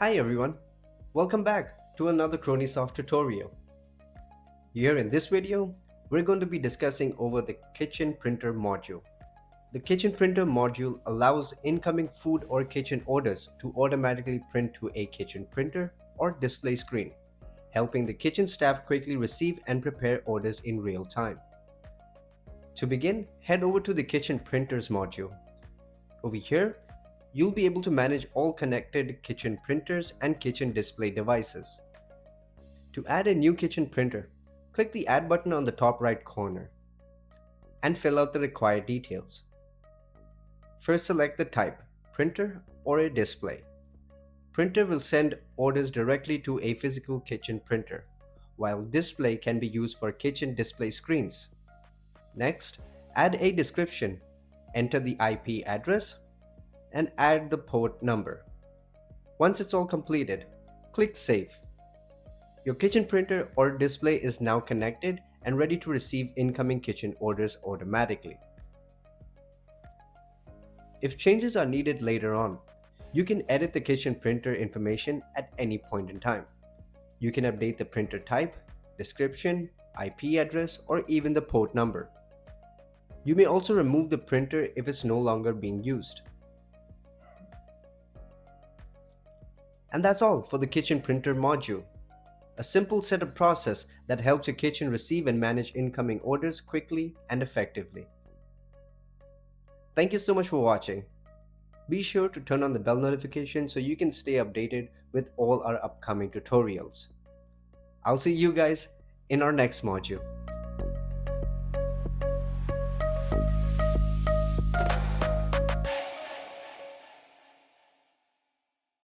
Hi everyone, welcome back to another CronySoft tutorial. Here in this video, we're going to be discussing over the kitchen printer module. The kitchen printer module allows incoming food or kitchen orders to automatically print to a kitchen printer or display screen, helping the kitchen staff quickly receive and prepare orders in real time. To begin, head over to the kitchen printers module. Over here, you'll be able to manage all connected kitchen printers and kitchen display devices. To add a new kitchen printer, click the Add button on the top right corner and fill out the required details. First select the type, printer or a display. Printer will send orders directly to a physical kitchen printer, while display can be used for kitchen display screens. Next, add a description, enter the IP address, and add the port number. Once it's all completed, click Save. Your kitchen printer or display is now connected and ready to receive incoming kitchen orders automatically. If changes are needed later on, you can edit the kitchen printer information at any point in time. You can update the printer type, description, IP address, or even the port number. You may also remove the printer if it's no longer being used. And that's all for the kitchen printer module. A simple setup process that helps your kitchen receive and manage incoming orders quickly and effectively. Thank you so much for watching. Be sure to turn on the bell notification so you can stay updated with all our upcoming tutorials. I'll see you guys in our next module.